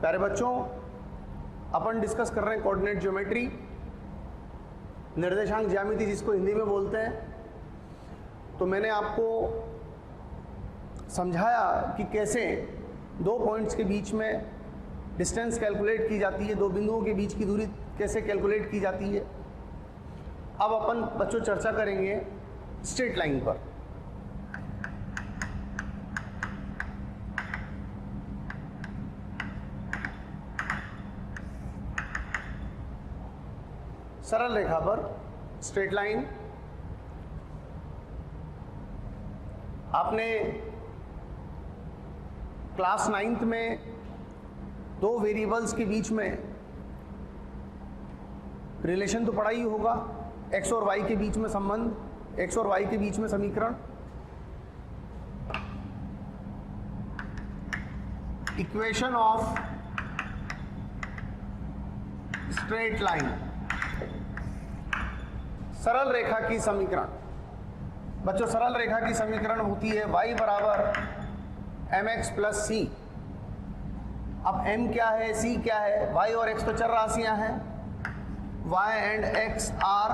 प्यारे बच्चों, अपन डिस्कस कर रहे हैं कोऑर्डिनेट ज्योमेट्री, निर्देशांक ज्यामिति जिसको हिंदी में बोलते हैं। तो मैंने आपको समझाया कि कैसे दो पॉइंट्स के बीच में डिस्टेंस कैलकुलेट की जाती है, दो बिंदुओं के बीच की दूरी कैसे कैलकुलेट की जाती है। अब अपन बच्चों चर्चा करेंगे स्ट्रेट लाइन पर। सरल रेखा पर स्ट्रेट लाइन। आपने क्लास 9th में दो वेरिएबल्स के बीच में रिलेशन तो पढ़ा ही होगा, x और y के बीच में संबंध, x और y के बीच में समीकरण, इक्वेशन ऑफ स्ट्रेट लाइन, सरल रेखा की समीकरण। बच्चों सरल रेखा की समीकरण होती है y बराबर mx प्लस सी। अब m क्या है, c क्या है, y और x तो चर राशियां हैं, y and x are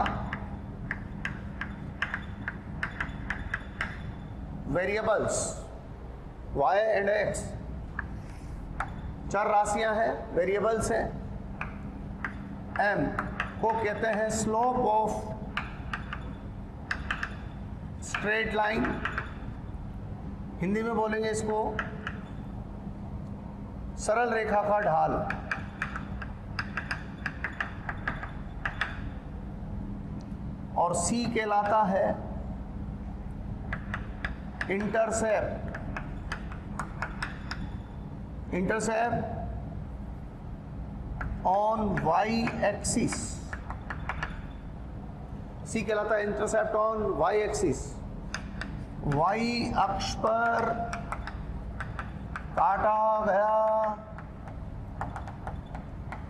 variables, y and x चर राशियां हैं, वेरिएबल्स हैं। m को कहते हैं slope of straight line, Hindi में बोलेंगे इसको सरल रेखा का ढाल। और C कहलाता है intercept, intercept on y axis. C कहलाता है intercept on y axis, y अक्ष पर काटा गया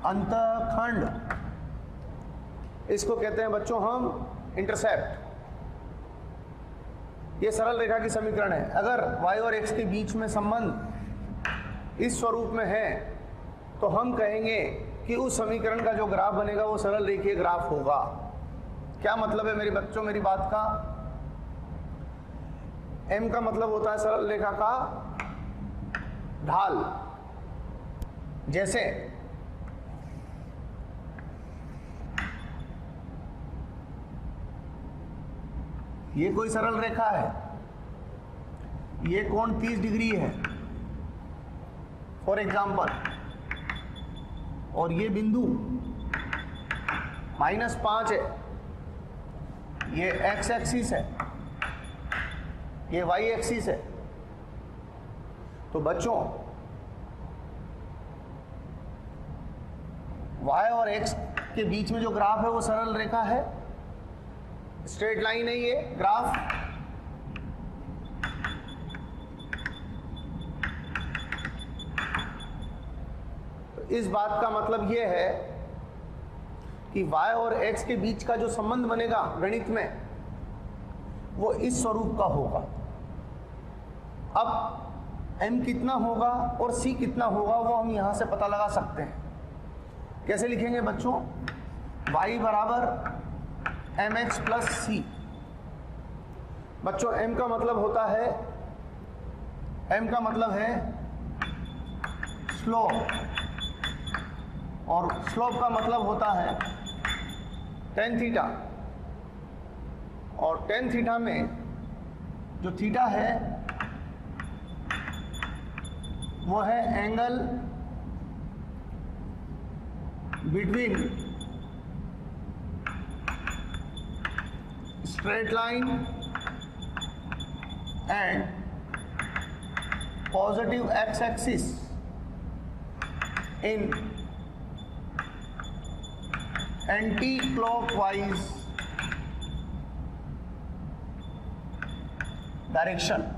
अंतखंड, इसको कहते हैं बच्चों हम इंटरसेप्ट। ये सरल रेखा की समीकरण है। अगर y और x के बीच में संबंध इस स्वरूप में है तो हम कहेंगे कि उस समीकरण का जो ग्राफ बनेगा वो सरल रेखीय ग्राफ होगा। क्या मतलब है मेरे बच्चों मेरी बात का? m का मतलब होता है सरल रेखा का ढाल। जैसे ये कोई सरल रेखा है, ये कोण 30 डिग्री है फॉर एग्जाम्पल, और ये बिंदु -5 है, ये x एक्सिस है, ये y एक्सिस है। तो बच्चों y और x के बीच में जो ग्राफ है वो सरल रेखा है, स्ट्रेट लाइन है ये ग्राफ। तो इस बात का मतलब ये है कि y और x के बीच का जो संबंध बनेगा गणित में वो इस स्वरूप का होगा। अब m कितना होगा और c कितना होगा वो हम यहां से पता लगा सकते हैं। कैसे लिखेंगे बच्चों? y बराबर mx प्लस सी। बच्चों m का मतलब होता है, m का मतलब है स्लोप, और स्लोप का मतलब होता है tan थीटा, और tan थीटा में जो थीटा है वो है angle between straight line and positive x axis in anti clockwise direction.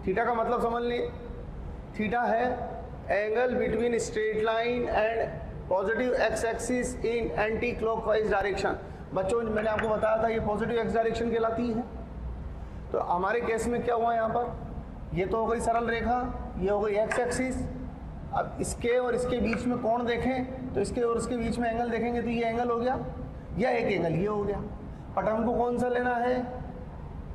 Theta का मतलब समझ लीजिए, थीटा है angle between straight line and positive x axis in anti clockwise direction. बच्चों मैंने आपको बताया था ये पॉजिटिव एक्स डायरेक्शन कहलाती है। तो हमारे केस में क्या हुआ यहाँ पर, ये तो हो गई सरल रेखा, ये हो गई एक्स एक्सिस। अब इसके और इसके बीच में कोण देखें तो इसके और इसके बीच में एंगल देखेंगे तो ये एंगल हो गया, या एक एंगल ये हो गया। बट हमको कौन सा लेना है?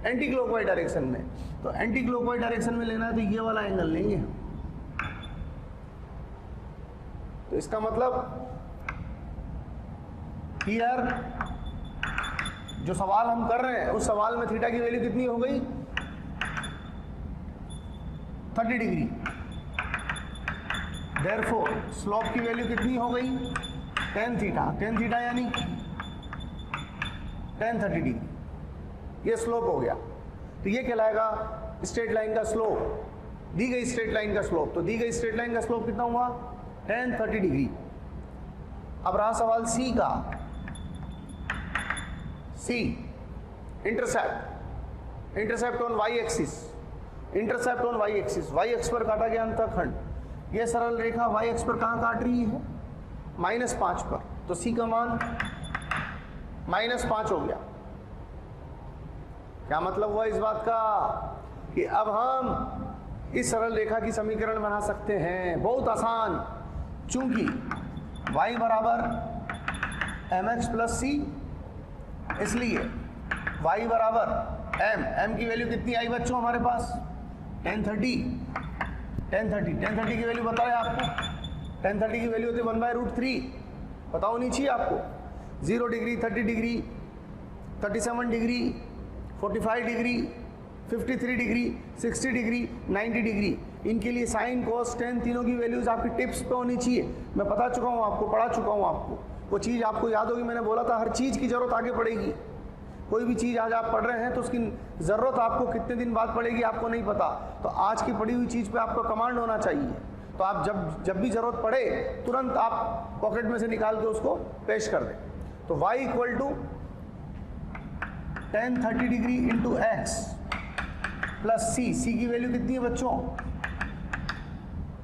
एंटी क्लॉकवाइज डायरेक्शन में। तो एंटी क्लॉकवाइज डायरेक्शन में लेना है तो ये वाला एंगल लेंगे। तो इसका मतलब हियर जो सवाल हम कर रहे हैं उस सवाल में थीटा की वैल्यू कितनी हो गई? 30 डिग्री। देयरफॉर स्लोप की वैल्यू कितनी हो गई? tan theta. tan थीटा यानी tan 30 डिग्री। ये स्लोप हो गया। तो ये कहलाएगा स्ट्रेट लाइन का स्लोप, दी गई स्ट्रेट लाइन का स्लोप। तो दी गई स्ट्रेट लाइन का स्लोप कितना हुआ? tan 30 degree. अब रहा सवाल सी का। C intercept, intercept on Y axis, intercept on Y axis. Y X पर काटा गया अंतःखंड। ये सरल रेखा वाई एक्स पर कहाँ काट रही है? -5 पर। तो सी का मान -5 हो गया। क्या मतलब हुआ इस बात का? कि अब हम इस सरल रेखा की समीकरण बना सकते हैं, बहुत आसान। चूंकि y बराबर mx प्लस सी, इसलिए y बराबर m की वैल्यू कितनी आई बच्चों हमारे पास? tan 30 की वैल्यू बता रहे आपको। tan 30 की वैल्यू होती है 1/√3। पता होनी चाहिए आपको। 0 degree, 30 degree, 37 degree, 45 degree, 53 degree, 60 degree, 90 degree, इनके लिए साइन कोस टेन तीनों की वैल्यूज आपकी टिप्स पे होनी चाहिए। मैं बता चुका हूँ आपको, पढ़ा चुका हूँ आपको। वो चीज़ आपको याद होगी, मैंने बोला था हर चीज़ की ज़रूरत आगे पड़ेगी। कोई भी चीज़ आज आप पढ़ रहे हैं तो उसकी ज़रूरत आपको कितने दिन बाद पड़ेगी आपको नहीं पता। तो आज की पढ़ी हुई चीज़ पे आपका कमांड होना चाहिए। तो आप जब भी ज़रूरत पड़े तुरंत आप पॉकेट में से निकाल के उसको पेश कर दें। तो y equal to tan 30 degree into x plus C. C की वैल्यू कितनी है बच्चों?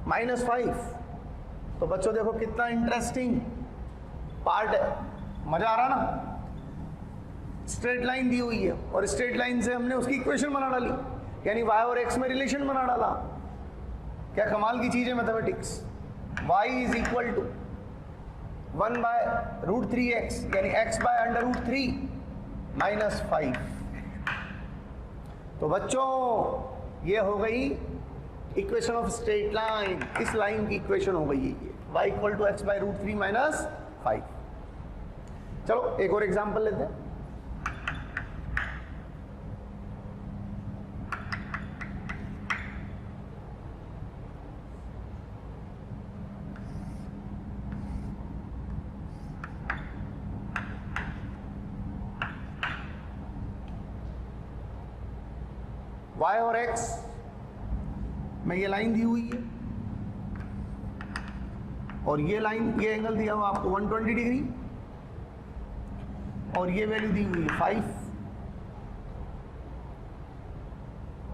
-5। तो बच्चों देखो कितना इंटरेस्टिंग पार्ट है, मजा आ रहा ना। स्ट्रेट लाइन दी हुई है और स्ट्रेट लाइन से हमने उसकी इक्वेशन बना डाली, यानी y और x में रिलेशन बना डाला। क्या कमाल की चीज है mathematics. y is equal to 1/√3x यानी x/√3 -5। तो बच्चों ये हो गई इक्वेशन ऑफ स्ट्रेट लाइन। इस लाइन की इक्वेशन हो गई ये y इक्वल टू x/√3 -5। चलो एक और एग्जांपल लेते हैं। y और x में ये लाइन दी हुई है और ये लाइन, ये एंगल दिया हुआ आपको 120 डिग्री और ये वैल्यू दी हुई है 5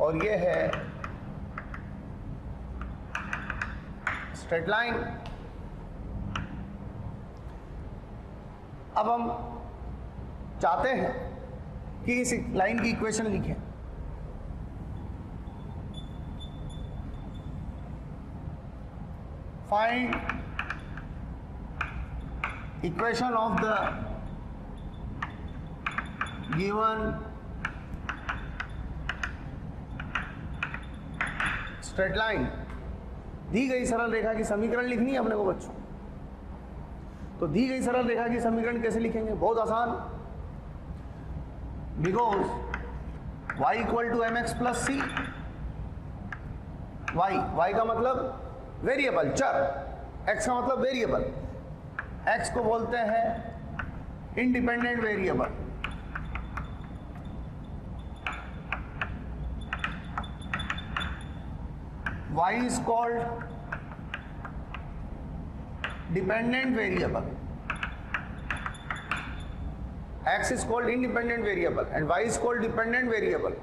और ये है स्ट्रेट लाइन। अब हम चाहते हैं कि इस लाइन की इक्वेशन लिखें। Find equation of the given straight line। दी गई सरल रेखा की समीकरण लिखनी है अपने को बच्चों। तो दी गई सरल रेखा की समीकरण कैसे लिखेंगे? बहुत आसान। Because y equal to mx plus C. y का मतलब वेरिएबल, चर। x का मतलब वेरिएबल। x को बोलते हैं independent variable. y is called dependent variable, x is called independent variable and y is called dependent variable.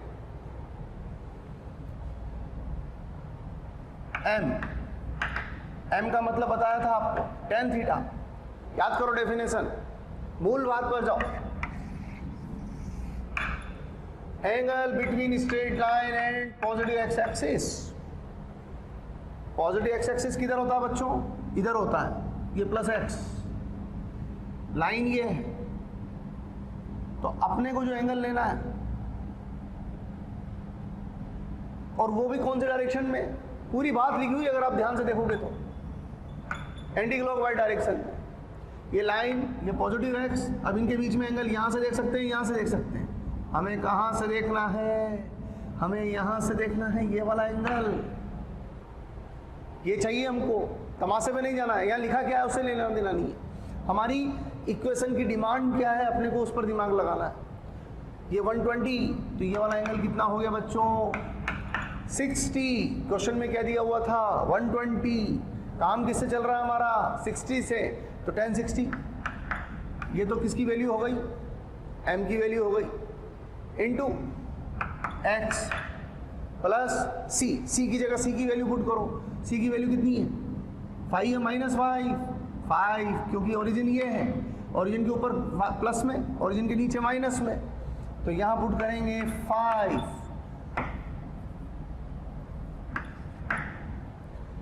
m का मतलब बताया था आपको, tan थीटा। याद करो डेफिनेशन, मूल बात पर जाओ। Angle between straight line and positive x axis. Positive x axis किधर होता है बच्चों? इधर होता है, ये प्लस एक्स, लाइन ये है। तो अपने को जो एंगल लेना है, और वो भी कौन से डायरेक्शन में, पूरी बात लिखी हुई अगर आप ध्यान से देखोगे तो एंटी क्लॉकवाइज डायरेक्शन में। ये लाइन, ये पॉजिटिव एक्स, अब इनके बीच में एंगल यहां से देख सकते हैं, यहां से देख सकते हैं। हमें कहां से देखना है? हमें यहां से देखना है, ये वाला एंगल, ये चाहिए हमको। तमाशे में नहीं जाना है, यहाँ लिखा क्या है उससे लेना देना नहीं है। हमारी इक्वेशन की डिमांड क्या है, अपने को उस पर दिमाग लगाना है। ये 120, तो ये वाला एंगल कितना हो गया बच्चों? 60। क्वेश्चन में क्या दिया हुआ था? 120। काम किससे चल रहा है हमारा? 60 से, तो tan 60। ये तो किसकी वैल्यू हो गई? m की वैल्यू हो गई, इनटू x प्लस c की जगह c की वैल्यू पुट करो। c की वैल्यू कितनी है? 5 है, -5 क्योंकि ओरिजिन ये है, ओरिजिन के ऊपर प्लस में, ओरिजिन के नीचे माइनस में, तो यहां पुट करेंगे 5।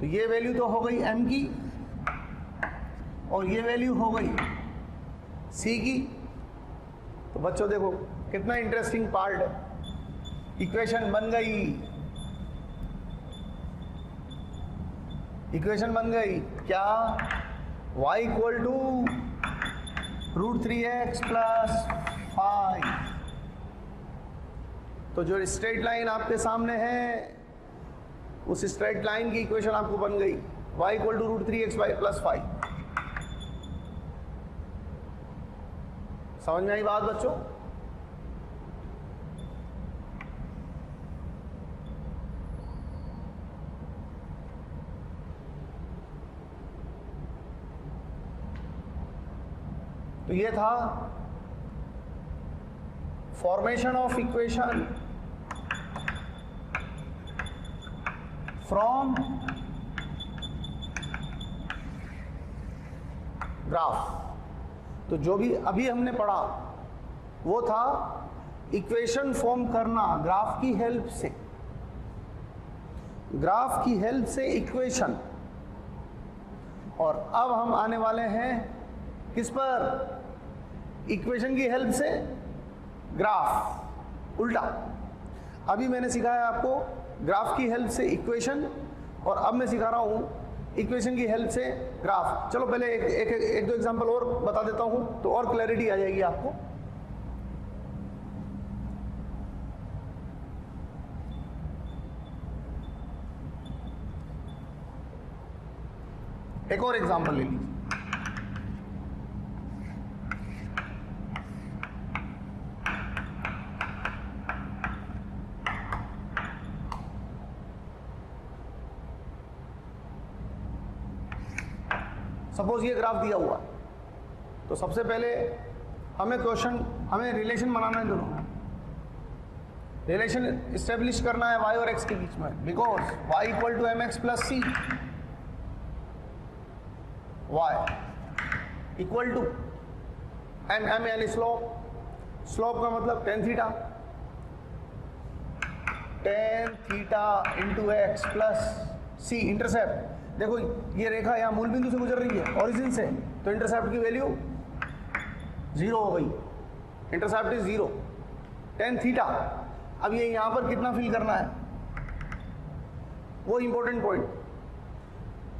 तो ये वैल्यू तो हो गई m की, और ये वैल्यू हो गई c की। तो बच्चों देखो कितना इंटरेस्टिंग पार्ट है, इक्वेशन बन गई, इक्वेशन बन गई क्या? y equal to √3x plus 5। तो जो स्ट्रेट लाइन आपके सामने है, उस स्ट्रेट लाइन की इक्वेशन आपको बन गई, y equal to √3x plus 5। समझ में आई बात बच्चों? तो ये था formation of equation from graph. तो जो भी अभी हमने पढ़ा वो था इक्वेशन फॉर्म करना ग्राफ की हेल्प से, ग्राफ की हेल्प से इक्वेशन। और अब हम आने वाले हैं किस पर? इक्वेशन की हेल्प से ग्राफ, उल्टा। अभी मैंने सिखाया आपको ग्राफ की हेल्प से इक्वेशन, और अब मैं सिखा रहा हूं इक्वेशन की हेल्प से ग्राफ। चलो पहले एक दो एग्जांपल और बता देता हूं, तो और क्लैरिटी आ जाएगी आपको। एक और एग्जांपल ले लीजिए। सपोज ये ग्राफ दिया हुआ, तो सबसे पहले हमें रिलेशन बनाना है, दोनों रिलेशन इस्टेब्लिश करना है y और x के बीच में, because y equal to mx plus c, y equal to m यानी स्लोप का मतलब tan theta into x plus c, intercept. देखो ये रेखा यहाँ मूल बिंदु से गुजर रही है, ओरिजिन से, तो इंटरसेप्ट की वैल्यू 0 हो गई, इंटरसेप्ट इज 0, tan थीटा। अब ये यहाँ पर कितना फिल करना है, वो important point.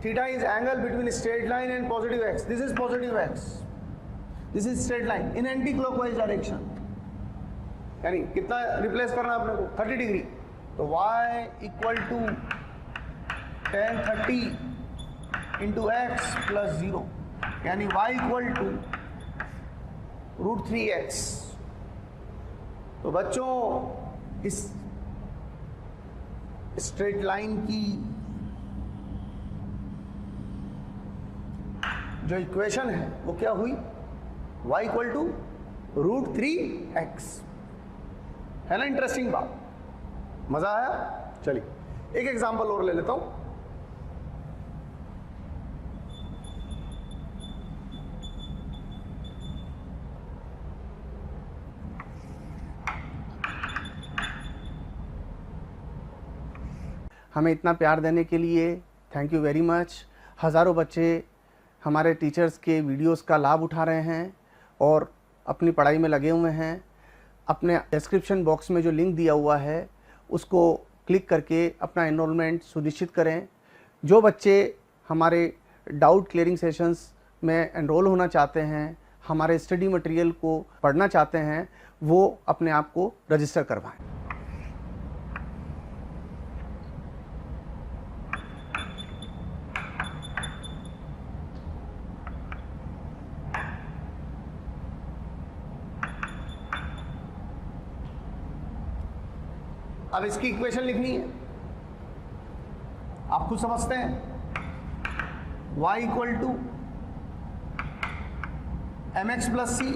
Theta is angle between straight line and positive x, this is positive x, this is straight line in anti clockwise direction, यानी कितना रिप्लेस करना है अपने को? 30 डिग्री। तो y equal to tan 30 into x plus 0, यानी y equal to √3x। तो बच्चों इस स्ट्रेट लाइन की जो इक्वेशन है वो क्या हुई? y equal to √3x। है ना इंटरेस्टिंग बात? मजा आया? चलिए एक एग्जांपल और ले लेता हूं। हमें इतना प्यार देने के लिए थैंक यू वेरी मच। हज़ारों बच्चे हमारे टीचर्स के वीडियोस का लाभ उठा रहे हैं और अपनी पढ़ाई में लगे हुए हैं। अपने डिस्क्रिप्शन बॉक्स में जो लिंक दिया हुआ है उसको क्लिक करके अपना एनरोलमेंट सुनिश्चित करें। जो बच्चे हमारे डाउट क्लियरिंग सेशंस में एनरोल होना चाहते हैं, हमारे स्टडी मटेरियल को पढ़ना चाहते हैं, वो अपने आप को रजिस्टर करवाएं। अब इसकी इक्वेशन लिखनी है, आप खुद समझते हैं। y equal to m x plus C,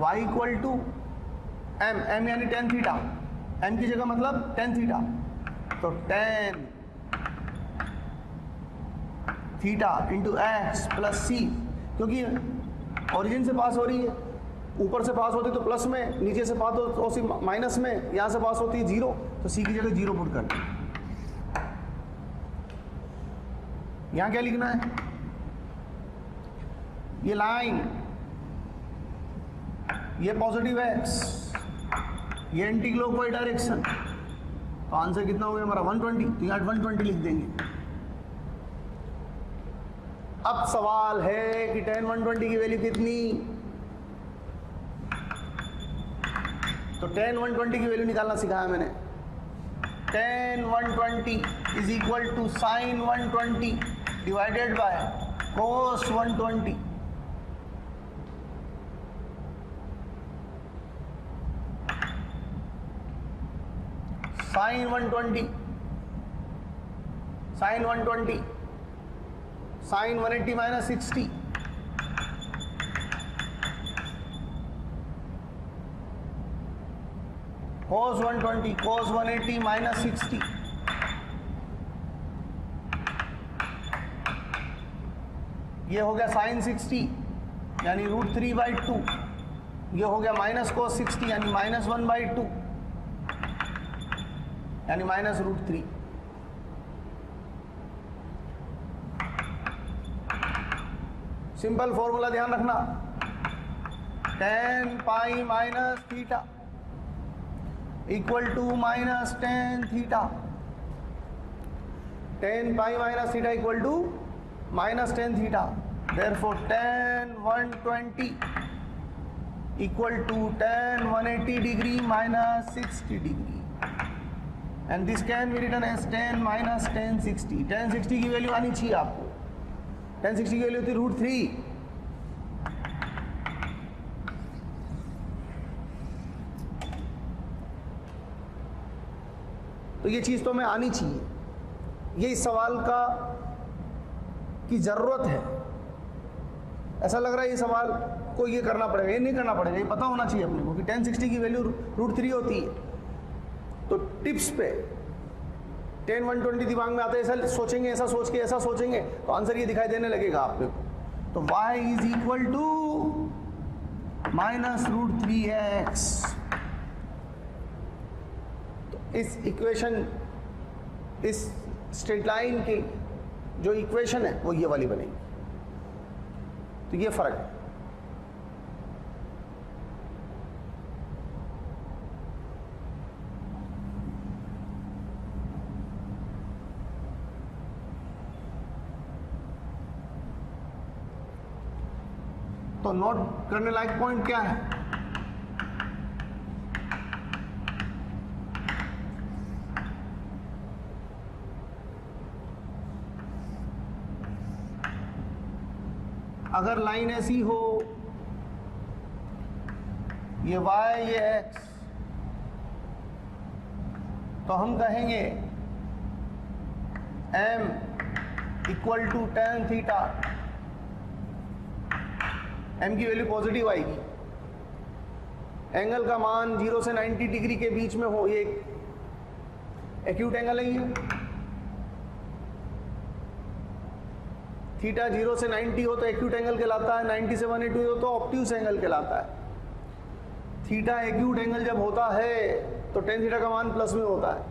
y equal to m यानी टेन थीटा, m की जगह मतलब टेन थीटा, तो tan theta into x plus c, क्योंकि ओरिजिन से पास हो रही है, ऊपर से पास होती तो प्लस में, नीचे से पास होती माइनस में, यहाँ से पास होती है जीरो, तो सी की जगह जीरो पुट कर दें। यहाँ क्या लिखना है, ये लाइन, ये पॉजिटिव एक्स, ये एंटी क्लॉकवाइज डायरेक्शन, तो आंसर कितना हो गया हमारा 120, तो यहाँ 120 लिख देंगे। अब सवाल है कि tan 120 की वैल्यू कितनी, तो tan 120 की वैल्यू निकालना सिखाया मैंने। tan 120 is equal to sin 120 divided by cos 120। sin 120 sin 180 minus 60, cos 120 cos 180 minus 60, ये हो गया sin 60 यानी √3/2, ये हो गया माइनस cos 60 यानी -1/2 यानी -√3। सिंपल फॉर्मूला ध्यान रखना, tan pi minus theta equal to minus tan theta, tan pi minus theta equal to minus tan theta, therefore tan 120 equal to tan 180 degree minus 60 degree, and this can be written as tan minus tan 60। tan 60 की value आनी चाहिए आपको, tan 60 की value होती है √3। तो ये चीज तो हमें आनी चाहिए, ये इस सवाल का की जरूरत है। ऐसा लग रहा है ये सवाल को ये करना पड़ेगा, ये नहीं करना पड़ेगा, ये पता होना चाहिए अपने को कि tan 60 की वैल्यू √3 होती है। तो टिप्स पे tan 120 दिमाग में आता है, ऐसा सोचेंगे, ऐसा सोच के ऐसा सोचेंगे तो आंसर ये दिखाई देने लगेगा आपको। तो y is equal to minus √3x। तो इस इक्वेशन, इस स्ट्रेट लाइन की जो इक्वेशन है वो ये वाली बनेगी। तो ये फर्क है। तो नोट करने लायक पॉइंट क्या है, अगर लाइन ऐसी हो, ये y ये x, तो हम कहेंगे m equal to tan theta, m की वैल्यू पॉजिटिव आएगी, एंगल का मान 0 से 90 डिग्री के बीच में हो, ये एक्यूट एंगल है ये, थीटा 0 से 90 हो तो एक्यूट एंगल कहलाता है, 90 से 180 हो तो ऑब्ट्यूज एंगल कहलाता है। थीटा एक्यूट एंगल जब होता है तो टेन थीटा का मान प्लस में होता है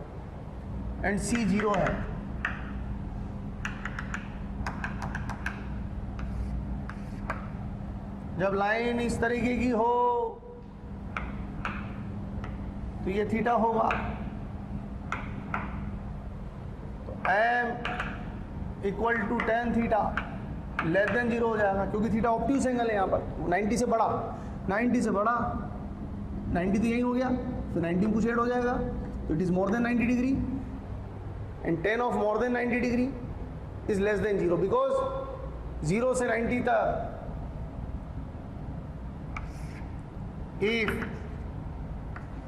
एंड सी 0 है। जब लाइन इस तरीके की हो तो ये थीटा होगा, तो m equal to tan theta less than 0 हो जाएगा, क्योंकि थीटा ऑब्ट्यूस एंगल है यहाँ पर 90 से बड़ा, 90 से बड़ा 90 तो यही हो गया, तो 90 कुछ ऐड हो जाएगा, तो it is more than 90 degree and ten of more than 90 degree is less than 0, because 0 से 90 तक if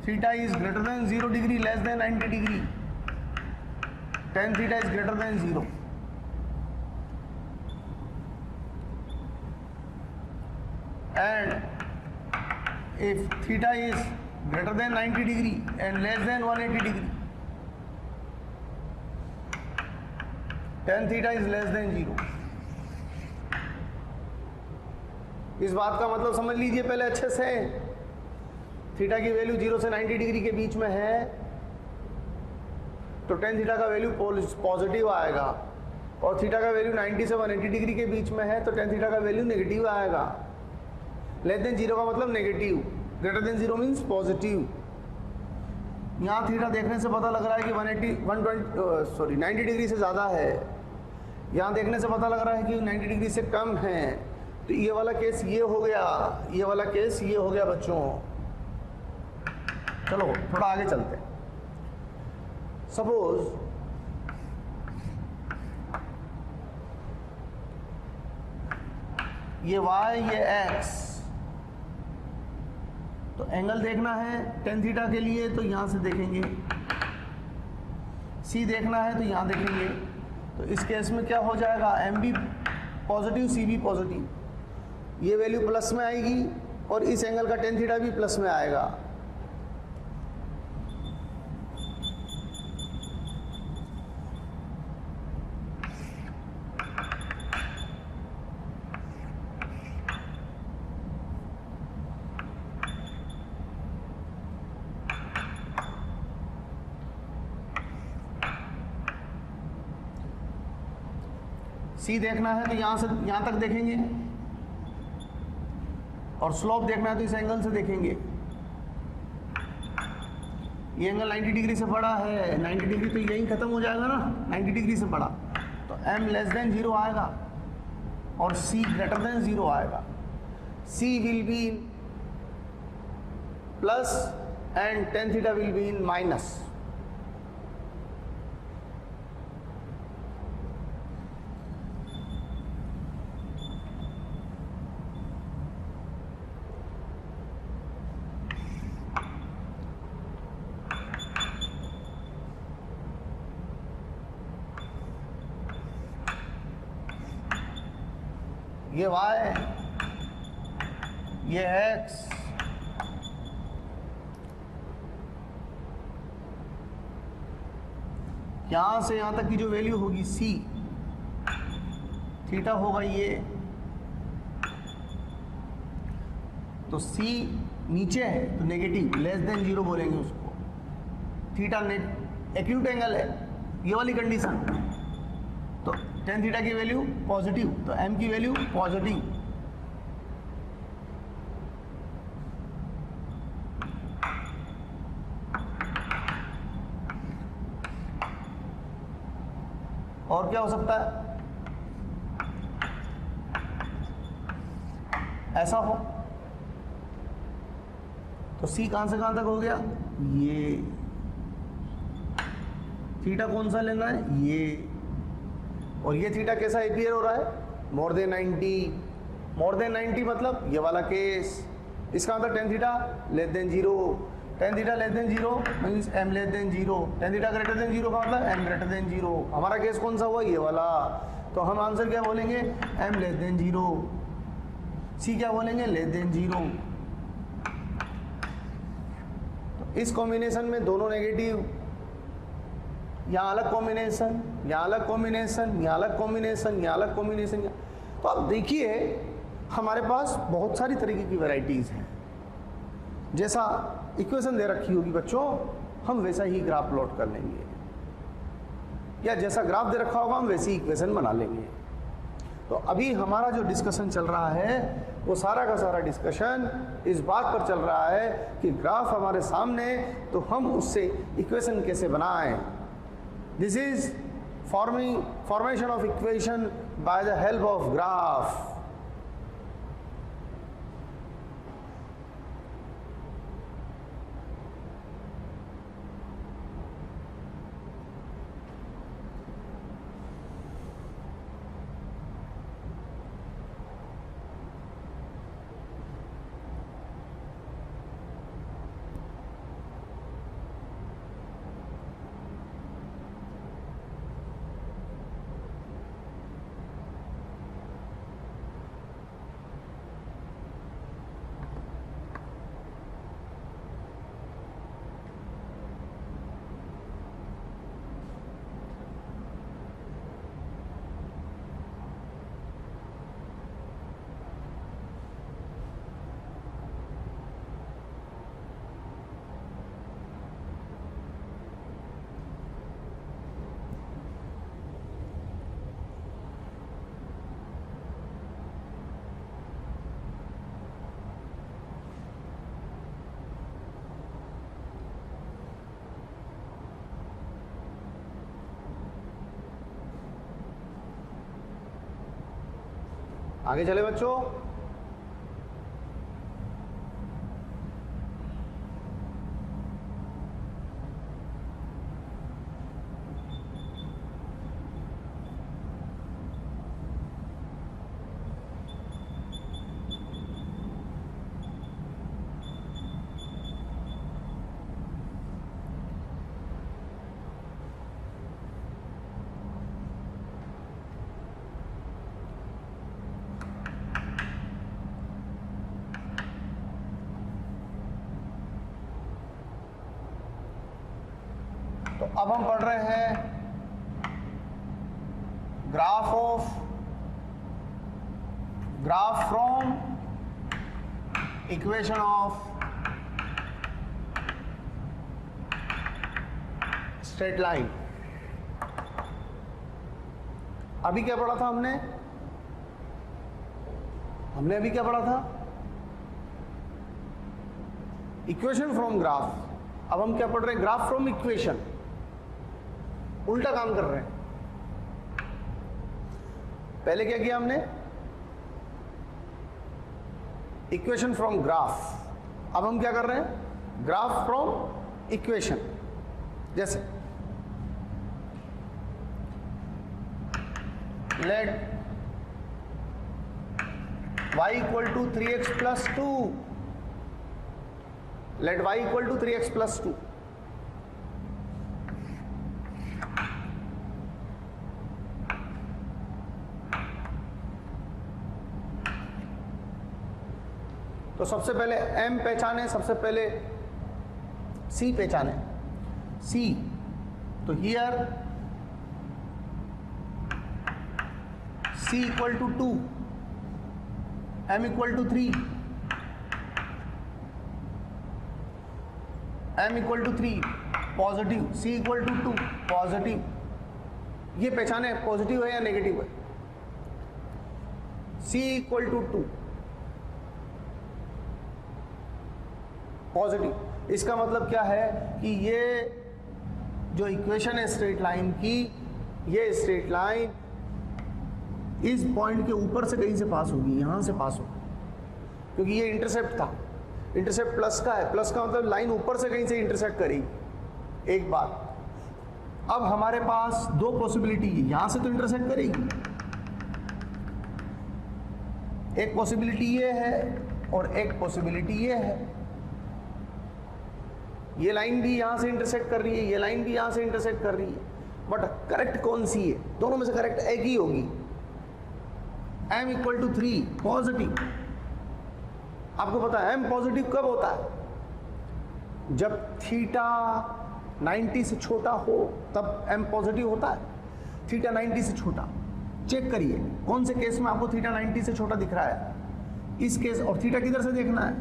theta is greater than 0 degree less than 90 degree, tan theta is greater than 0. And if theta is greater than 90 degree and less than 180 degree, tan theta is less than 0. इस बात का मतलब समझ लीजिए पहले अच्छे से, थीटा की वैल्यू 0 से 90 डिग्री के बीच में है तो टेन थीटा का वैल्यू पॉजिटिव आएगा, और थीटा का वैल्यू 90 से 180 डिग्री के बीच में है तो टेन थीटा का वैल्यू नेगेटिव आएगा। लेस देन 0 का मतलब negative, greater than 0 means positive. यहाँ थीटा देखने से पता लग रहा है कि 90 डिग्री से ज़्यादा है, यहाँ देखने से पता लग रहा है कि 90 डिग्री से कम है, तो ये वाला केस ये हो गया, ये वाला केस ये हो गया बच्चों। चलो थोड़ा आगे चलते हैं। सपोज ये y ये x, तो एंगल देखना है टेन थीटा के लिए तो यहां से देखेंगे, c देखना है तो यहां देखेंगे, तो इस केस में क्या हो जाएगा, m भी पॉजिटिव c भी पॉजिटिव, ये वैल्यू प्लस में आएगी और इस एंगल का टेन थीटा भी प्लस में आएगा। सी देखना है तो यहां से यहां तक देखेंगे, और स्लोप देखना है तो इस एंगल से देखेंगे। ये एंगल 90 डिग्री से बड़ा है, 90 डिग्री तो यहीं खत्म हो जाएगा ना, 90 डिग्री से बड़ा, तो m लेस देन 0 आएगा और c ग्रेटर देन 0 आएगा। c will be in plus and tan theta will be in minus. ये y, ये x, यहां से यहां तक की जो वैल्यू होगी c, थीटा होगा ये, तो c नीचे है तो नेगेटिव, लेस देन 0 बोलेंगे उसको। थीटा एक्यूट एंगल है, ये वाली कंडीशन, तो टेन थीटा की वैल्यू पॉजिटिव, तो m की वैल्यू पॉजिटिव। और क्या हो सकता है, ऐसा हो तो c कहां से कहां तक हो गया, ये थीटा कौन सा लेना है, ये, और ये थीटा कैसा अपीयर हो रहा है, मोर देन 90, मोर देन 90 मतलब ये वाला केस, इसका मतलब tan theta less than 0, ten theta less than 0 means m less than 0, tan theta greater then 0 का मतलब m ग्रेटर देन 0। हमारा केस कौन सा हुआ, ये वाला, तो हम आंसर क्या बोलेंगे, m लेस देन 0, c क्या बोलेंगे, लेस देन 0। तो इस कॉम्बिनेशन में दोनों नेगेटिव, यहाँ अलग कॉम्बिनेशन, यहाँ अलग कॉम्बिनेशन, यहाँ अलग कॉम्बिनेशन, यहाँ अलग कॉम्बिनेशन। तो आप देखिए हमारे पास बहुत सारी तरीके की वैरायटीज़ हैं। जैसा इक्वेशन दे रखी होगी बच्चों, हम वैसा ही ग्राफ प्लॉट कर लेंगे, या जैसा ग्राफ दे रखा होगा हम वैसी इक्वेशन बना लेंगे। तो अभी हमारा जो डिस्कशन चल रहा है वो सारा का सारा डिस्कशन इस बात पर चल रहा है कि ग्राफ हमारे सामने, तो हम उससे इक्वेशन कैसे बनाएं। This is formation of equation by the help of graph। आगे चले बच्चों। तो अब हम पढ़ रहे हैं graph from equation of straight line. अभी क्या पढ़ा था हमने अभी क्या पढ़ा था? Equation from graph. अब हम क्या पढ़ रहे हैं? Graph from equation. उल्टा काम कर रहे हैं। पहले क्या किया हमने? Equation from graph. अब हम क्या कर रहे हैं? Graph from equation. जैसे let y equal to 3x plus 2, let y equal to 3x plus 2। तो सबसे पहले m पहचाने, सबसे पहले c पहचाने। c, तो here c equal to 2, m equal to 3, m equal to 3 positive, c equal to 2 positive. ये पहचाने पॉजिटिव है या नेगेटिव है। c equal to 2 positive. इसका मतलब क्या है कि ये जो इक्वेशन है स्ट्रेट लाइन की, ये स्ट्रेट लाइन इस पॉइंट के ऊपर से कहीं से पास होगी, यहां से पास होगी, क्योंकि ये इंटरसेप्ट था। इंटरसेप्ट प्लस का है, प्लस का मतलब लाइन ऊपर से कहीं से इंटरसेक्ट करेगी। एक बात, अब हमारे पास दो पॉसिबिलिटी है, यहां से तो इंटरसेक्ट करेगी, एक पॉसिबिलिटी ये है और एक पॉसिबिलिटी ये है। ये लाइन भी यहां से इंटरसेक्ट कर रही है, ये लाइन भी यहां से इंटरसेक्ट कर रही है, बट करेक्ट कौन सी है? दोनों में से करेक्ट एक ही होगी। m equal to 3 positive. आपको पता है m पॉजिटिव कब होता है? जब थीटा 90 से छोटा हो तब m पॉजिटिव होता है। थीटा 90 से छोटा, चेक करिए कौन से केस में आपको थीटा 90 से छोटा दिख रहा है। इस केस, और थीटा किधर से देखना है?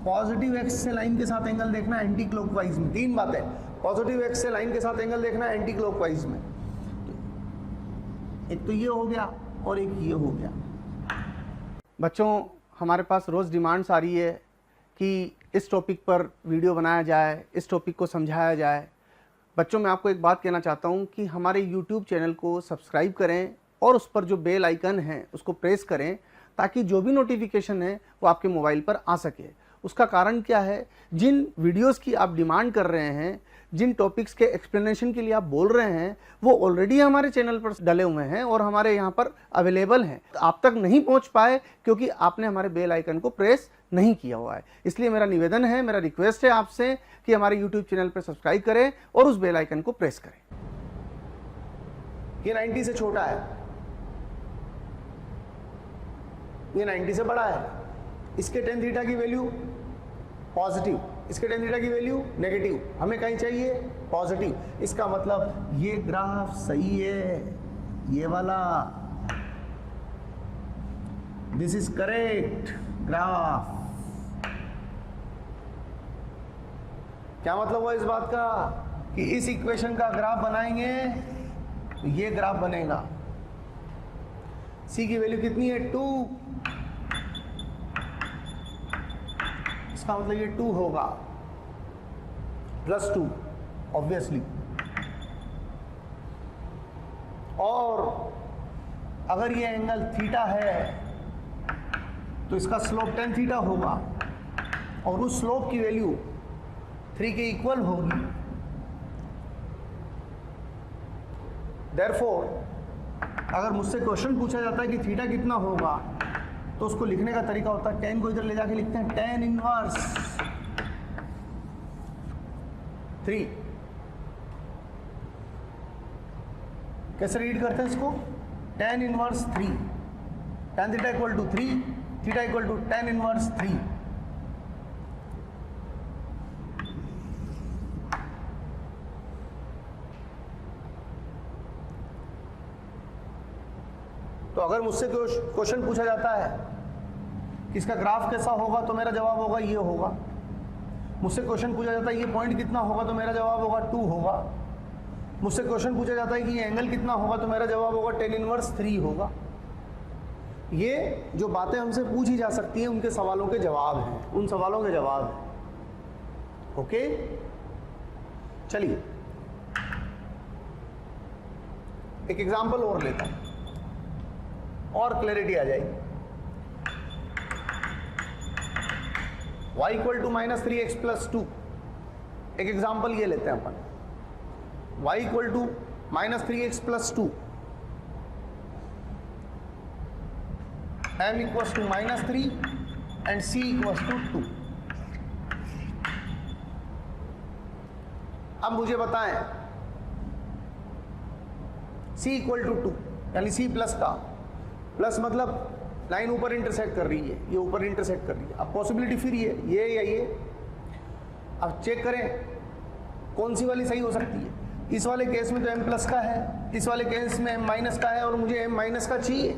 पॉजिटिव एक्स से लाइन के साथ एंगल देखना है एंटी क्लॉकवाइज में। 3 बातें, पॉजिटिव एक्स से लाइन के साथ एंगल देखना है एंटी क्लॉकवाइज में। एक तो ये हो गया और एक ये हो गया। बच्चों, हमारे पास रोज़ डिमांड्स आ रही है कि इस टॉपिक पर वीडियो बनाया जाए, इस टॉपिक को समझाया जाए। बच्चों, मैं आपको एक बात कहना चाहता हूँ कि हमारे YouTube चैनल को सब्सक्राइब करें और उस पर जो बेल आइकन है उसको प्रेस करें, ताकि जो भी नोटिफिकेशन है वो आपके मोबाइल पर आ सके। उसका कारण क्या है, जिन वीडियोस की आप डिमांड कर रहे हैं, जिन टॉपिक्स के एक्सप्लेनेशन के लिए आप बोल रहे हैं, वो ऑलरेडी हमारे चैनल पर डले हुए हैं और हमारे यहाँ पर अवेलेबल हैं। तो आप तक नहीं पहुँच पाए क्योंकि आपने हमारे बेल आइकन को प्रेस नहीं किया हुआ है। इसलिए मेरा निवेदन है, मेरा रिक्वेस्ट है आपसे कि हमारे YouTube चैनल पर सब्सक्राइब करें और उस बेल आइकन को प्रेस करें। ये 90 से छोटा है, ये 90 से बड़ा है। इसके tan थीटा की वैल्यू पॉजिटिव, इसके tan थीटा की वैल्यू नेगेटिव। हमें कहीं चाहिए पॉजिटिव। इसका मतलब ये ग्राफ सही है, ये वाला, दिस इज करेक्ट ग्राफ। क्या मतलब हुआ इस बात का कि इस इक्वेशन का ग्राफ बनाएंगे तो ये ग्राफ बनेगा। c की वैल्यू कितनी है 2, इसका मतलब ये 2 होगा +2 ऑब्वियसली। और अगर ये एंगल थीटा है तो इसका स्लोप tan थीटा होगा और उस स्लोप की वैल्यू 3 के इक्वल होगी। देयरफॉर अगर मुझसे क्वेश्चन पूछा जाता है कि थीटा कितना होगा, तो उसको लिखने का तरीका होता है tan को इधर ले जाके लिखते हैं tan इनवर्स 3। कैसे रीड करते हैं इसको, tan inverse 3, tan theta equal to 3, theta equal to tan inverse 3। तो अगर मुझसे क्वेश्चन पूछा जाता है कि इसका ग्राफ कैसा होगा, तो मेरा जवाब होगा ये होगा। मुझसे क्वेश्चन पूछा जाता है ये पॉइंट कितना होगा, तो मेरा जवाब होगा 2 होगा। मुझसे क्वेश्चन पूछा जाता है कि ये एंगल कितना होगा, तो मेरा जवाब होगा tan इनवर्स 3 होगा। ये जो बातें हमसे पूछी जा सकती हैं उनके सवालों के जवाब हैं, उन सवालों के जवाब हैं। ओके, चलिए एक एग्जांपल और लेता हूं और क्लैरिटी आ जाएगी। y equal to -3x + 2। एक एग्जांपल ये लेते हैं अपन, y equal to -3x + 2, m equals to -3 and c equals to 2। अब मुझे बताएं c इक्वल टू 2 यानी c प्लस का, प्लस मतलब लाइन ऊपर इंटरसेक्ट कर रही है, ये ऊपर इंटरसेक्ट कर रही है। अब पॉसिबिलिटी फिर ये या ये, अब चेक करें कौन सी वाली सही हो सकती है। इस वाले केस में तो m प्लस का है, इस वाले केस में m माइनस का है और मुझे m माइनस का चाहिए।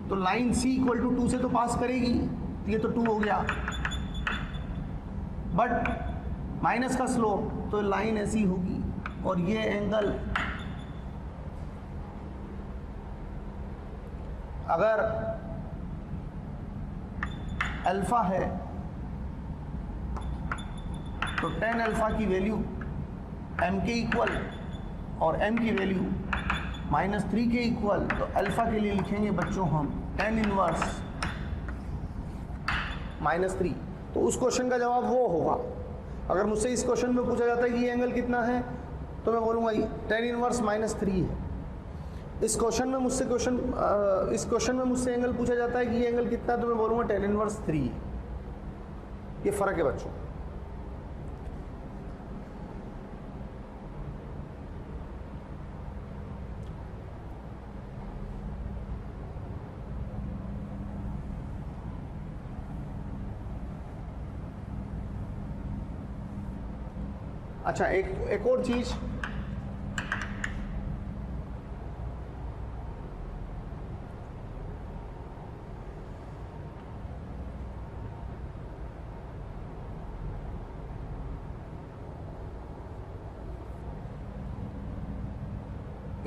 तो लाइन c इक्वल टू 2 से तो पास करेगी, तो ये तो 2 हो गया, बट माइनस का स्लोप तो लाइन ऐसी होगी और ये एंगल अगर अल्फा है तो tan अल्फा की वैल्यू m के इक्वल और m की वैल्यू -3 के इक्वल। तो अल्फा के लिए लिखेंगे बच्चों हम tan इनवर्स -3। तो उस क्वेश्चन का जवाब वो होगा। अगर मुझसे इस क्वेश्चन में पूछा जाता है कि ये एंगल कितना है, तो मैं बोलूँगा tan इनवर्स -3 है। इस क्वेश्चन में मुझसे एंगल पूछा जाता है कि ये एंगल कितना है, तो मैं बोलूँगा tan इनवर्स 3 है। ये फर्क है बच्चों। अच्छा, एक और चीज,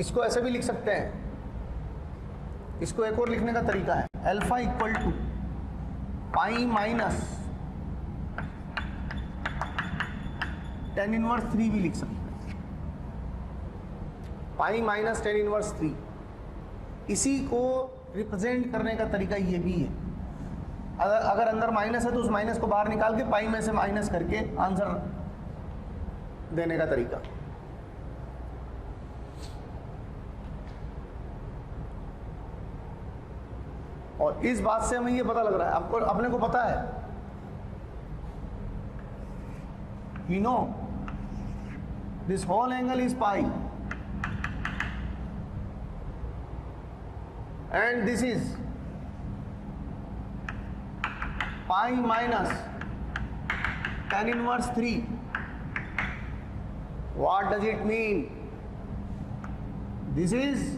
इसको ऐसे भी लिख सकते हैं, इसको एक और लिखने का तरीका है, alpha equal to pi minus tan inverse 3 भी लिख सकते हैं, पाई माइनस tan इनवर्स 3। इसी को रिप्रेजेंट करने का तरीका ये भी है, अगर अंदर माइनस है तो उस माइनस को बाहर निकाल के पाई में से माइनस करके आंसर देने का तरीका। और इस बात से हमें ये पता लग रहा है, आपको अपने को पता है, you know this whole angle is pi and this is pi minus tan inverse 3. What does it mean? This is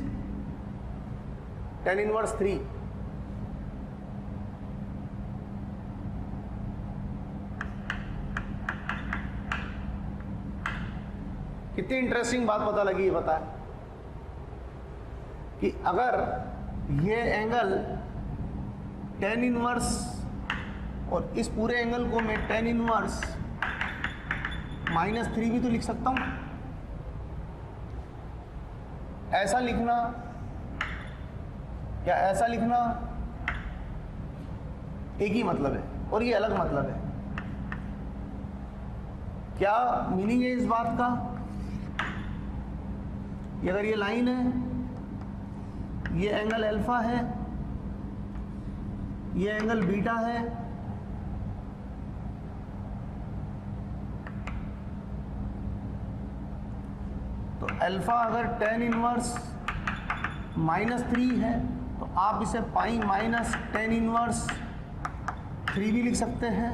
tan inverse 3. कितनी इंटरेस्टिंग बात पता लगी, ये पता है कि अगर ये एंगल tan इनवर्स और इस पूरे एंगल को मैं tan इनवर्स -3 भी तो लिख सकता हूं। ऐसा लिखना या ऐसा लिखना एक ही मतलब है और ये अलग मतलब है। क्या मीनिंग है इस बात का? ये अगर ये लाइन है, ये एंगल अल्फा है, ये एंगल बीटा है, तो अल्फा अगर tan इनवर्स -3 है तो आप इसे पाई माइनस tan इनवर्स 3 भी लिख सकते हैं।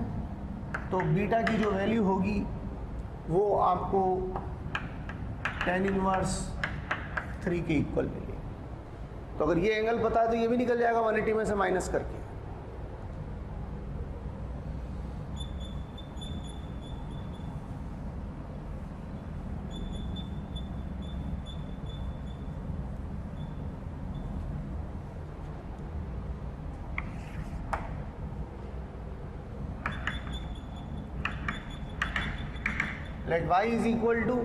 तो बीटा की जो वैल्यू होगी वो आपको tan इनवर्स 3 के इक्वल मिलेगी। तो अगर ये एंगल पता है तो ये भी निकल जाएगा 180 में से माइनस करके। Let y is equal to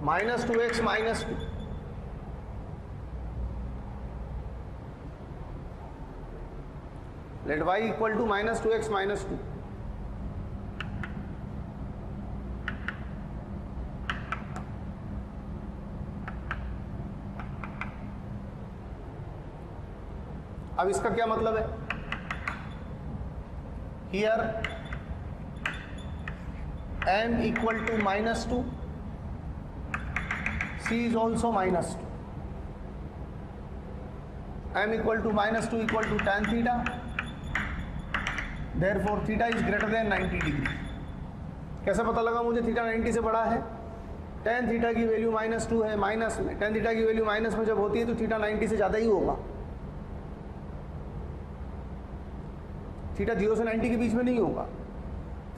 -2x -2. Let y equal to -2x -2. अब इसका क्या मतलब है? Here m equal to -2, c is also -2. m equal to -2 equal to tan theta, therefore theta is greater than 90 degree. कैसे पता लगा मुझे theta 90 से बड़ा है? tan थीटा की वैल्यू -2 है, माइनस में tan थीटा की वैल्यू माइनस में जब होती है तो थीटा 90 से ज़्यादा ही होगा। थीटा 0 से 90 के बीच में नहीं होगा,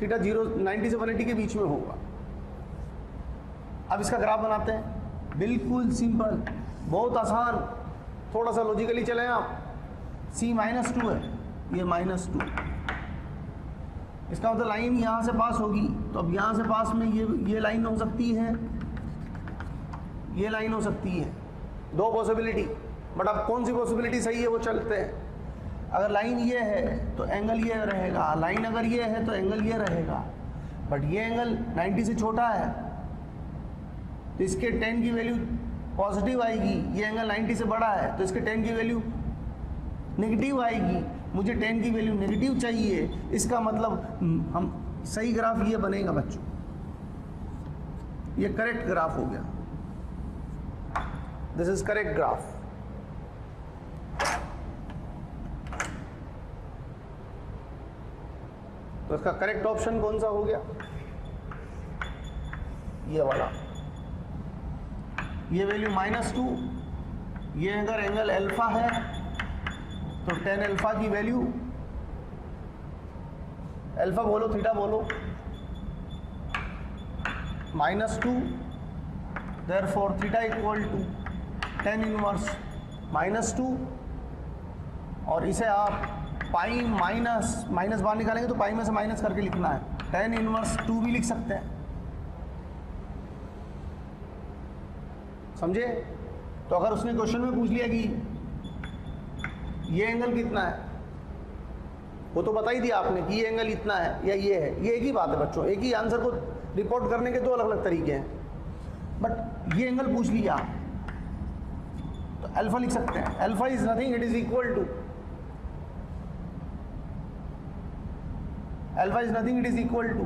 थीटा 90 से 180 के बीच में होगा। अब इसका ग्राफ बनाते हैं, बिल्कुल सिंपल, बहुत आसान। थोड़ा सा लॉजिकली चलें आप। c -2 है, ये -2, इसका मतलब लाइन यहाँ से पास होगी, तो अब यहाँ से पास में ये लाइन हो सकती है, ये लाइन हो सकती है, दो पॉसिबिलिटी। बट अब कौन सी पॉसिबिलिटी सही है वो चलते हैं। अगर लाइन ये है तो एंगल ये रहेगा, लाइन अगर ये है तो एंगल ये रहेगा। बट ये एंगल 90 से छोटा है तो इसके tan की वैल्यू पॉजिटिव आएगी, ये एंगल 90 से बड़ा है तो इसके tan की वैल्यू नेगेटिव आएगी। मुझे tan की वैल्यू नेगेटिव चाहिए, इसका मतलब हम सही ग्राफ ये बनेगा बच्चों, ये करेक्ट ग्राफ हो गया। This is correct graph. तो इसका करेक्ट ऑप्शन कौन सा हो गया? ये वाला। ये वैल्यू -2, ये अगर एंगल अल्फा है तो tan अल्फा की वैल्यू, अल्फा बोलो थीटा बोलो, -2, therefore theta equal to tan inverse -2, और इसे आप पाई माइनस बाहर निकालेंगे तो पाई में से माइनस करके लिखना है, tan इनवर्स 2 भी लिख सकते हैं। समझे? तो अगर उसने क्वेश्चन में पूछ लिया कि ये एंगल कितना है, वो तो बता ही दिया आपने कि ये एंगल इतना है या ये है, ये एक ही बात है बच्चों, एक ही आंसर को रिपोर्ट करने के दो अलग अलग तरीके हैं। बट ये एंगल पूछ लिया तो अल्फा लिख सकते हैं। Alpha is nothing, it is equal to, alpha is nothing, it is equal to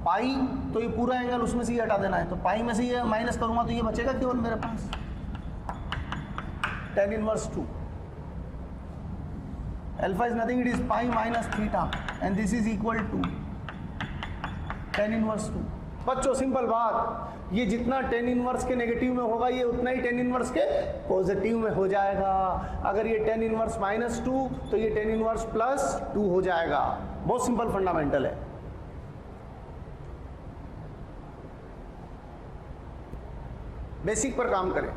pi, तो ये पूरा एंगल उसमें से ही हटा देना है, तो पाई में से ये माइनस करूंगा तो ये बचेगा केवल मेरे पास tan inverse 2। Alpha is nothing, it is pi minus theta and this is equal to tan inverse 2। बच्चों सिंपल बात, ये जितना tan इनवर्स के नेगेटिव में होगा ये उतना ही tan इनवर्स के पॉजिटिव में हो जाएगा। अगर ये tan इनवर्स -2 तो ये tan इनवर्स +2 हो जाएगा। बहुत सिंपल फंडामेंटल है। बेसिक पर काम करें।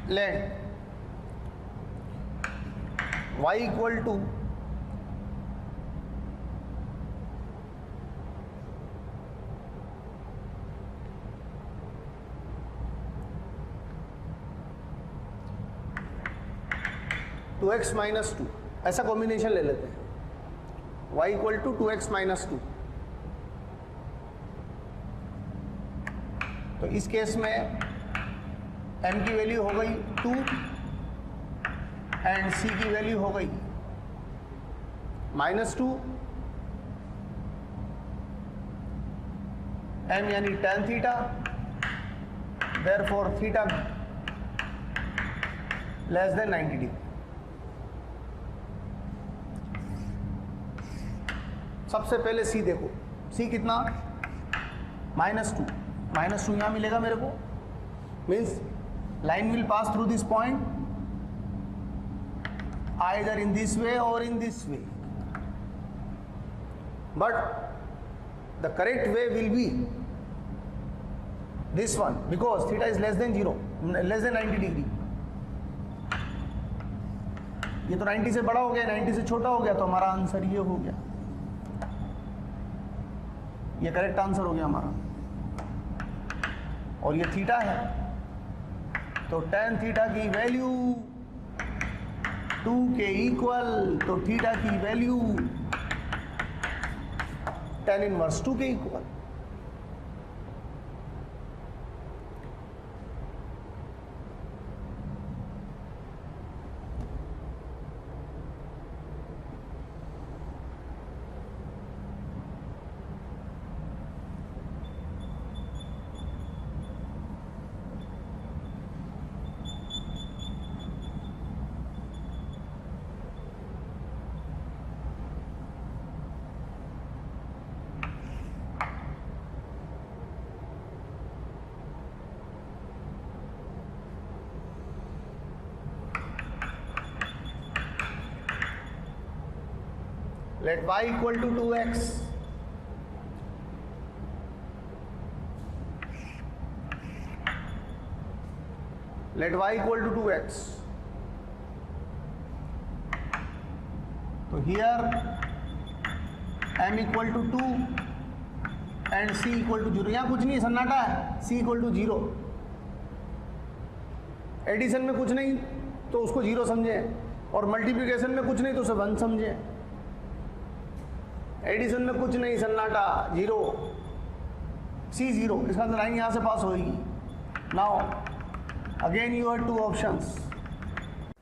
Let y equal to two x minus 2, ऐसा कॉम्बिनेशन ले लेते हैं, y equal to 2x minus 2। तो इस केस में m की वैल्यू हो गई 2 एंड c की वैल्यू हो गई -2, m यानी tan theta, therefore theta less then 90 degree. सबसे पहले c देखो, c कितना, -2, -2 यहाँ मिलेगा मेरे को, means line will pass through this point either in this way or in this way, but the correct way will be this one because theta is less than 0, less than 90 degree। ये तो 90 से बड़ा हो गया, 90 से छोटा हो गया, तो हमारा आंसर ये हो गया, ये करेक्ट आंसर हो गया हमारा। और ये थीटा है तो tan थीटा की वैल्यू 2 के इक्वल, तो थीटा की वैल्यू tan इनवर्स 2 के equal. Let y equal to 2x, let y equal to 2x, तो here m equal to 2 and c equal to 0, यहाँ कुछ नहीं सन्नाटा है, c equal to 0, एडिशन में कुछ नहीं तो उसको 0 समझें और मल्टीप्लिकेशन में कुछ नहीं तो उसे 1 समझें। एडिशन में कुछ नहीं सन्नाटा, 0, c 0, इसका लाइन यहाँ से पास होगी। Now again you have 2 options.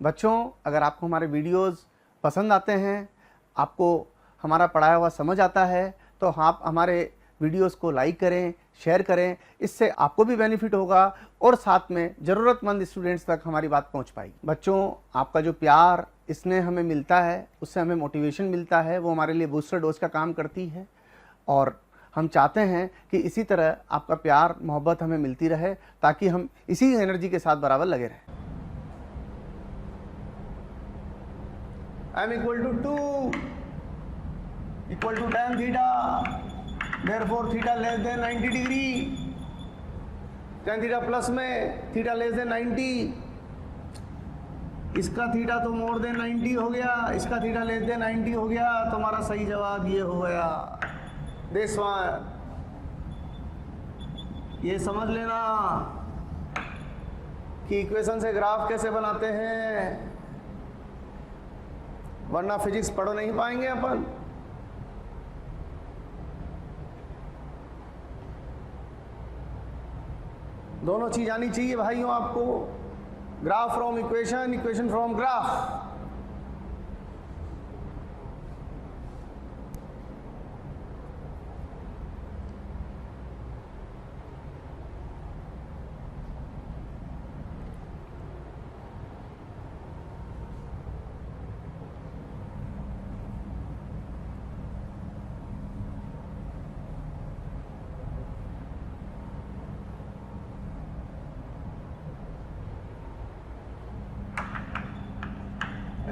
बच्चों अगर आपको हमारे वीडियोस पसंद आते हैं, आपको हमारा पढ़ाया हुआ समझ आता है, तो आप हमारे वीडियोस को लाइक करें, शेयर करें, इससे आपको भी बेनिफिट होगा और साथ में ज़रूरतमंद स्टूडेंट्स तक हमारी बात पहुंच पाएगी। बच्चों आपका जो प्यार इसने हमें मिलता है, उससे हमें मोटिवेशन मिलता है, वो हमारे लिए बूस्टर डोज का काम करती है। और हम चाहते हैं कि इसी तरह आपका प्यार मोहब्बत हमें मिलती रहे, ताकि हम इसी एनर्जी के साथ बराबर लगे रहें। m equal to 2 equal to tan theta, therefore theta less than 90 degree, tan theta plus में theta less than 90, इसका थीटा तो मोर देन 90 हो गया, इसका थीटा लेस देन 90 हो गया, तुम्हारा सही जवाब ये हो गया। दिस वन, ये समझ लेना कि इक्वेशन से ग्राफ कैसे बनाते हैं, वरना फिजिक्स पढ़ नहीं पाएंगे अपन। दोनों चीज आनी चाहिए भाइयों आपको, graph from equation, equation from graph.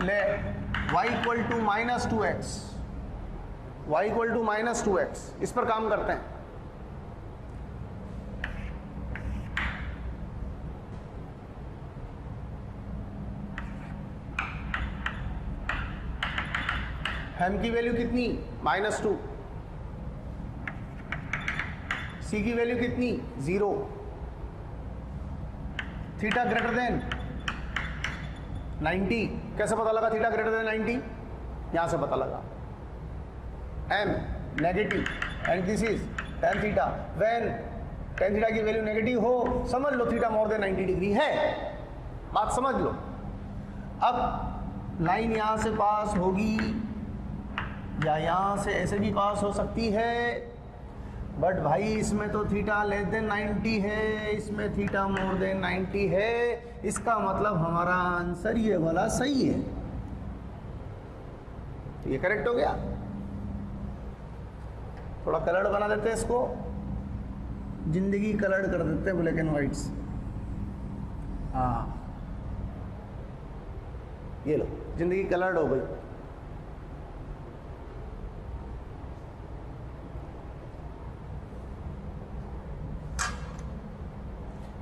Let y equal to minus 2x, y equal to minus 2x, इस पर काम करते हैं। m की वैल्यू कितनी, -2, c की वैल्यू कितनी, 0, थीटा ग्रेटर देन 90, कैसे पता लगा थीटा ग्रेटर देन 90, यहां से पता लगा, m negative and this is tan theta, when tan theta की वैल्यू नेगेटिव हो, समझ लो थीटा मोर देन 90 डिग्री है, बात समझ लो। अब लाइन यहां से पास होगी या यहां से ऐसे भी पास हो सकती है, बट भाई इसमें तो थीटा लेस देन 90 है, इसमें थीटा मोर देन 90 है, इसका मतलब हमारा आंसर ये वाला सही है। ये करेक्ट हो गया। थोड़ा कलर्ड बना देते हैं इसको, जिंदगी कलर्ड कर देते हैं ब्लैक एंड व्हाइट से। हाँ, ये लो, जिंदगी कलर्ड हो गई।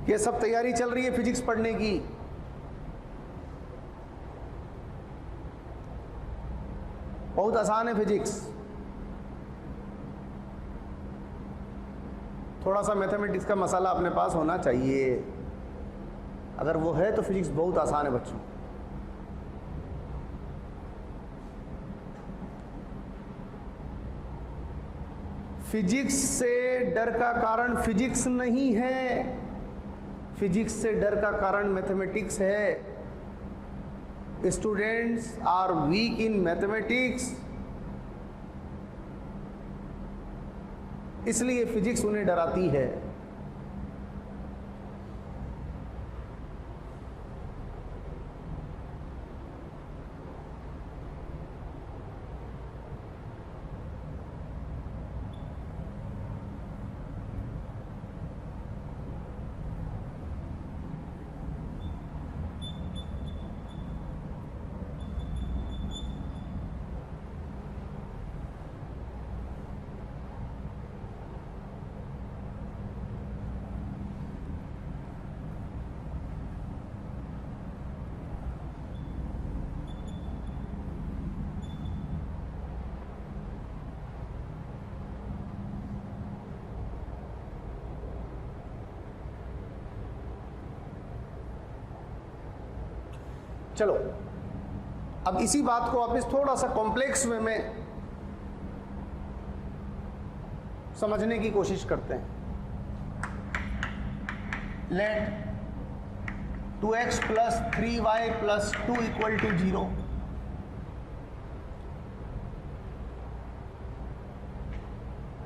ये सब तैयारी चल रही है फिजिक्स पढ़ने की। बहुत आसान है फिजिक्स, थोड़ा सा मैथमेटिक्स का मसाला अपने पास होना चाहिए, अगर वो है तो फिजिक्स बहुत आसान है बच्चों। फिजिक्स से डर का कारण फिजिक्स नहीं है, फिजिक्स से डर का कारण मैथमेटिक्स है। Students are weak in mathematics, इसलिए फिजिक्स उन्हें डराती है। चलो अब इसी बात को वापस थोड़ा सा कॉम्प्लेक्स वे में समझने की कोशिश करते हैं। Let 2x plus 3y plus 2 equal to 0।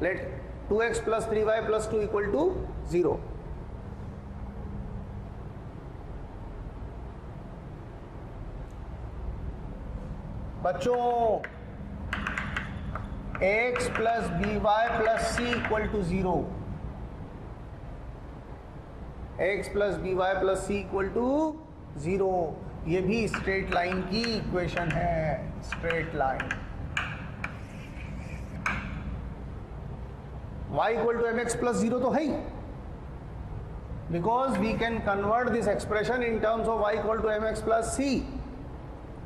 Let 2x plus 3y plus 2 equal to 0। बच्चों x plus b y plus c equal to 0, x plus b y plus c equal to 0, ये भी straight line की equation है, straight line. y equal to mx plus 0 तो है ही, because we can convert this expression in terms of y equal to mx plus c।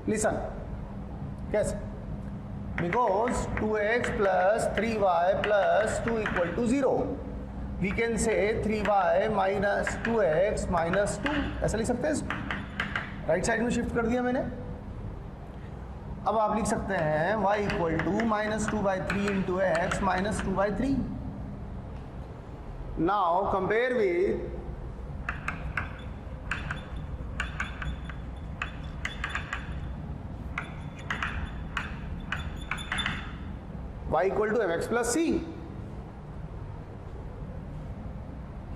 Listen, कैसे? Because 2x plus 3y plus 2 equal to 0, we can say 3y minus 2x minus 2, ऐसा लिख सकते हैं इसको। Right side में shift कर दिया मैंने। अब आप लिख सकते हैं y equal to minus 2/3 into x minus 2/3। Now compare with y equal to mx plus c.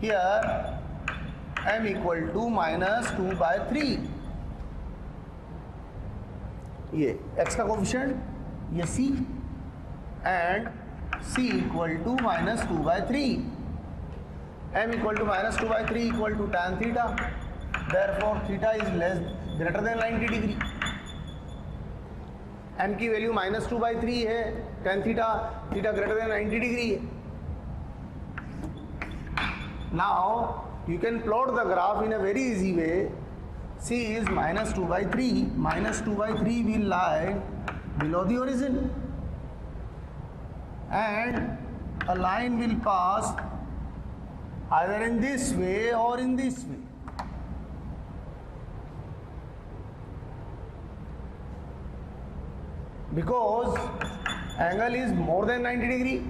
Here m equal to minus 2/3, ये x का कोफिशिएंट, ये c, and c equal to minus 2/3, m equal to minus 2/3 equal to tan theta, therefore theta is less greater than 90 degree. m की value minus 2/3 है, tan theta, theta greater than 90 degree है। Now you can plot the graph in a very easy way. C is minus 2/3, minus 2/3 will lie below the origin, and a line will pass either in this way or in this way. Because angle is more than 90 degree,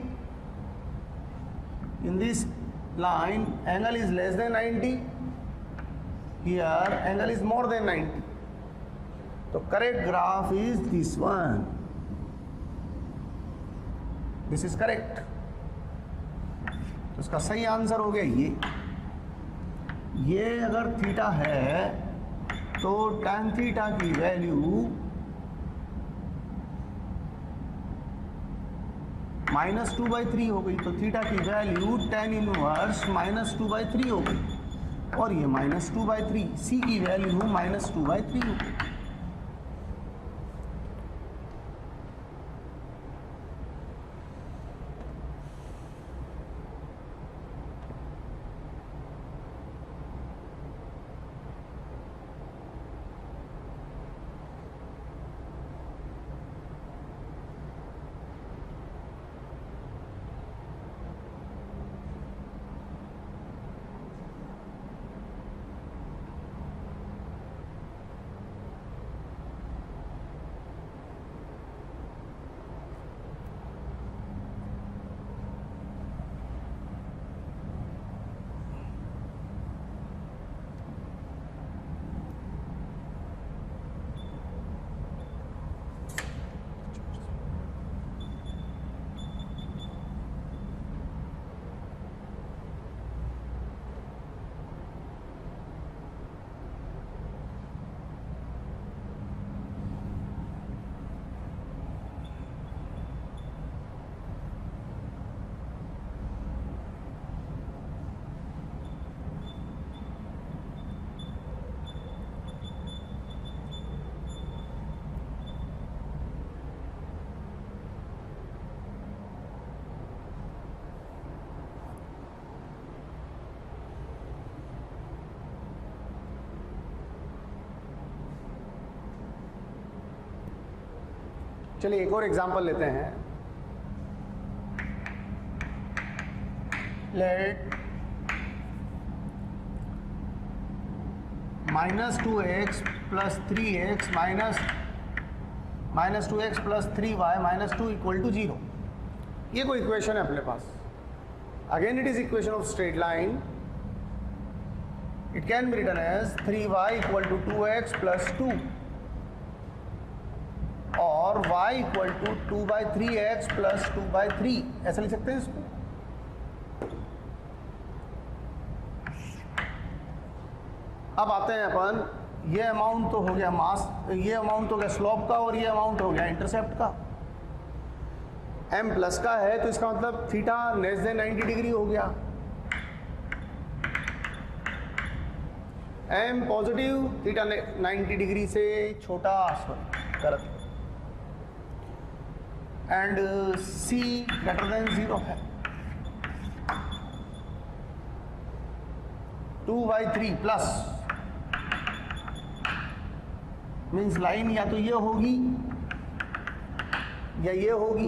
in this line angle is less than 90, here angle is more than 90, so correct graph is this one, this is correct। तो इसका सही answer हो गया ये अगर theta है तो tan theta की वैल्यू माइनस 2/3 हो गई, तो थीटा की वैल्यू tan इनवर्स माइनस 2/3 हो गई, और ये माइनस 2/3, सी की वैल्यू माइनस 2/3 हो गई। चलिए एक और एग्जांपल लेते हैं। Let minus 2x plus 3x minus 2x plus 3y minus 2 equal to 0। ये कोई इक्वेशन है अपने पास। Again it is equation of straight line. It can be written as 3y equal to 2x plus 2 और y equal to 2/3x plus 2/3, ऐसा लिख सकते हैं इसको। अब आते हैं अपन, ये अमाउंट तो हो गया मास, ये अमाउंट हो गया स्लोप का, और ये अमाउंट हो गया इंटरसेप्ट का। m प्लस का है तो इसका मतलब थीटा लेस देन 90 डिग्री हो गया। m पॉजिटिव, थीटा 90 डिग्री से छोटा, सॉरी गलत, एंड c ग्रेटर देन 0 है। 2/3 प्लस मीन्स लाइन या तो ये होगी या ये होगी,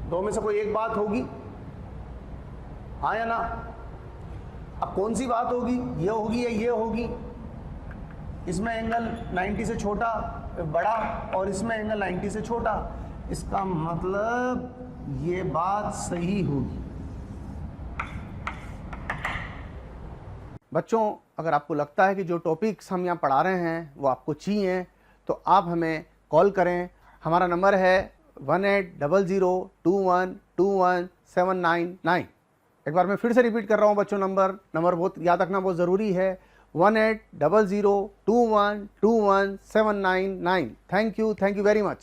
दो में से कोई एक बात होगी, हाँ या ना। अब कौन सी बात होगी, ये होगी या ये होगी? इसमें एंगल 90 से छोटा बड़ा और इसमें एंगल 90 से छोटा, इसका मतलब ये बात सही होगी। बच्चों, अगर आपको लगता है कि जो टॉपिक्स हम यहाँ पढ़ा रहे हैं वो आपको चाहिए तो आप हमें कॉल करें। हमारा नंबर है 180021217999। एक बार मैं फिर से रिपीट कर रहा हूँ बच्चों, नंबर बहुत याद रखना बहुत ज़रूरी है, 180021217999। Thank you very much.